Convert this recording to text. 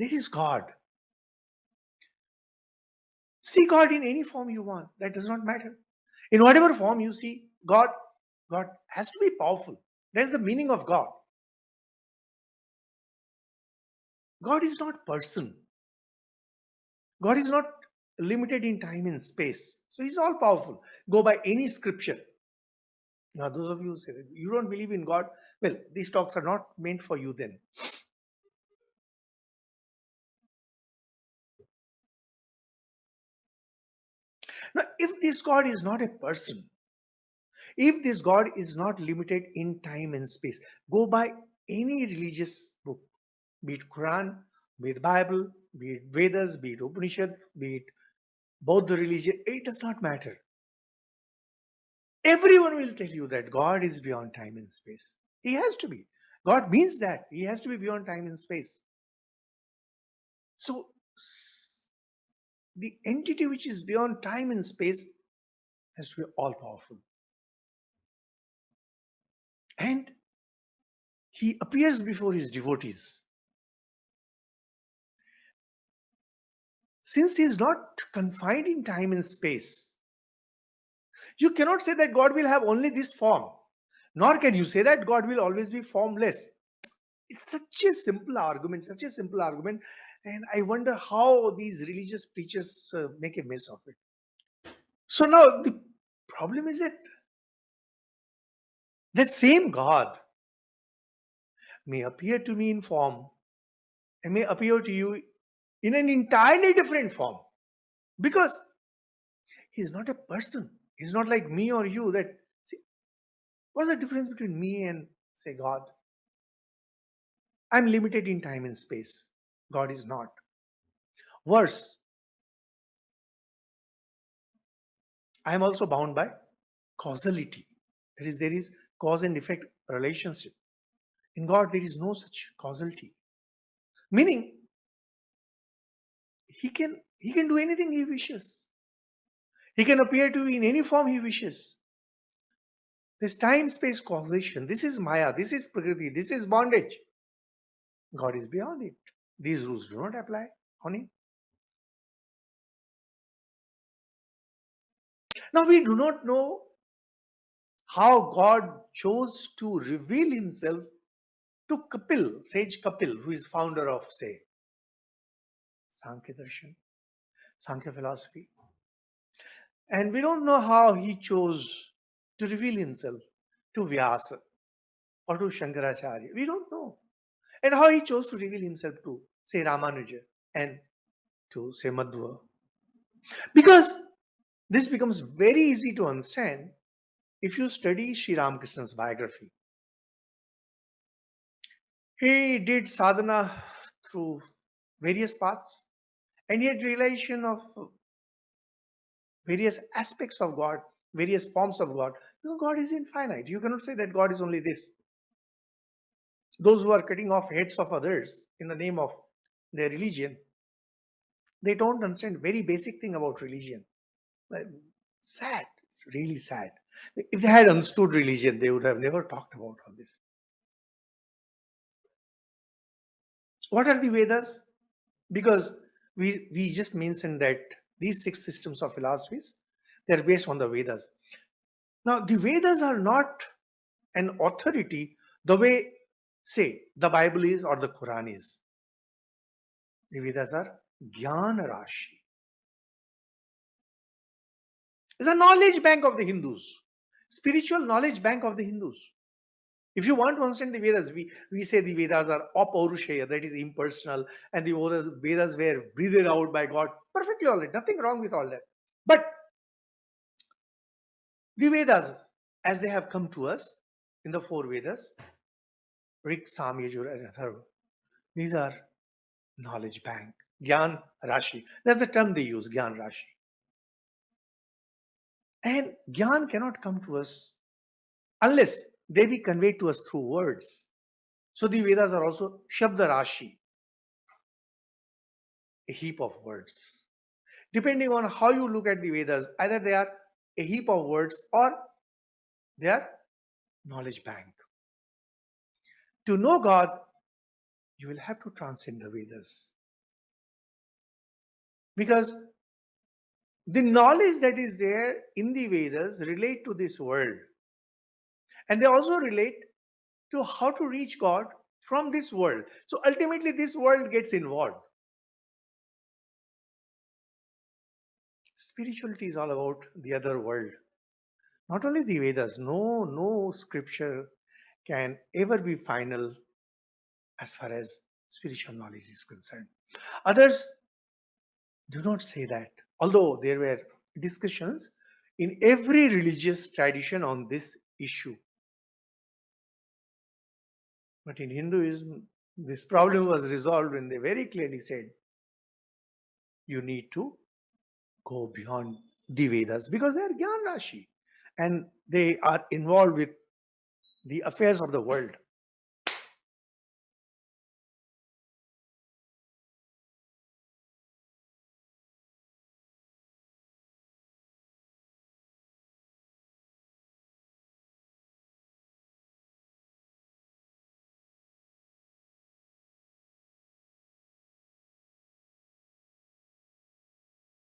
There is God. See God in any form you want. That does not matter. In whatever form you see God, God has to be powerful. That's the meaning of God. God is not person. God is not limited in time and space. So he's all powerful. Go by any scripture. Now, those of you who say that you don't believe in God, well, these talks are not meant for you then. Now, if this God is not a person, if this God is not limited in time and space, go by any religious book, be it Quran, be it Bible, be it Vedas, be it Upanishad, be it Bauddha religion, it does not matter. Everyone will tell you that God is beyond time and space. He has to be. God means that. He has to be beyond time and space. So, the entity which is beyond time and space has to be all powerful. And he appears before his devotees. Since he is not confined in time and space, you cannot say that God will have only this form, nor can you say that God will always be formless. It's such a simple argument, and I wonder how these religious preachers make a mess of it. So now the problem is that same God may appear to me in form and may appear to you in an entirely different form, because he's not a person. He's not like me or you. That, see, what's the difference between me and, say, God? I'm limited in time and space. God is not. Worse, I am also bound by causality. That is, there is cause and effect relationship. In God, there is no such causality. Meaning, he can do anything he wishes. He can appear to you in any form he wishes. This time-space causation, this is Maya, this is Prakriti, this is bondage. God is beyond it. These rules do not apply on him. Now, we do not know how God chose to reveal himself to Kapil, sage Kapil, who is founder of, say, Sankhya Darshan, Sankhya philosophy. And we don't know how he chose to reveal himself to Vyasa or to Shankaracharya. We don't know. And how he chose to reveal himself to, say, Ramanuja and to, say, Madhva. Because this becomes very easy to understand if you study Sri Ramakrishna's biography. He did sadhana through various paths, and he had realization of various aspects of God, various forms of God. No, God is infinite. You cannot say that God is only this. Those who are cutting off heads of others in the name of their religion, they don't understand very basic thing about religion. Sad. It's really sad. If they had understood religion, they would have never talked about all this. What are the Vedas? Because we just mentioned that these 6 systems of philosophies, they're based on the Vedas. Now, the Vedas are not an authority the way, say, the Bible is or the Quran is. The Vedas are Jnana Rashi. It's a knowledge bank of the Hindus, spiritual knowledge bank of the Hindus. If you want to understand the Vedas, we say the Vedas are apaurushaya, that is impersonal, and the Vedas were breathed out by God. Perfectly all right, nothing wrong with all that. But the Vedas, as they have come to us in the 4 Vedas, Rig, Sam, Yajur, and Atharva, these are knowledge bank, Gyan Rashi. That's the term they use, Gyan Rashi. And Gyan cannot come to us unless they be conveyed to us through words. So the Vedas are also Shabda Rashi, a heap of words. Depending on how you look at the Vedas, either they are a heap of words or they are knowledge bank. To know God, you will have to transcend the Vedas. Because the knowledge that is there in the Vedas relate to this world, and they also relate to how to reach God from this world. So ultimately, this world gets involved. Spirituality is all about the other world. Not only the Vedas, no scripture can ever be final as far as spiritual knowledge is concerned. Others do not say that. Although there were discussions in every religious tradition on this issue. But in Hinduism, this problem was resolved when they very clearly said, you need to go beyond the Vedas because they are Gyan Rashi and they are involved with the affairs of the world.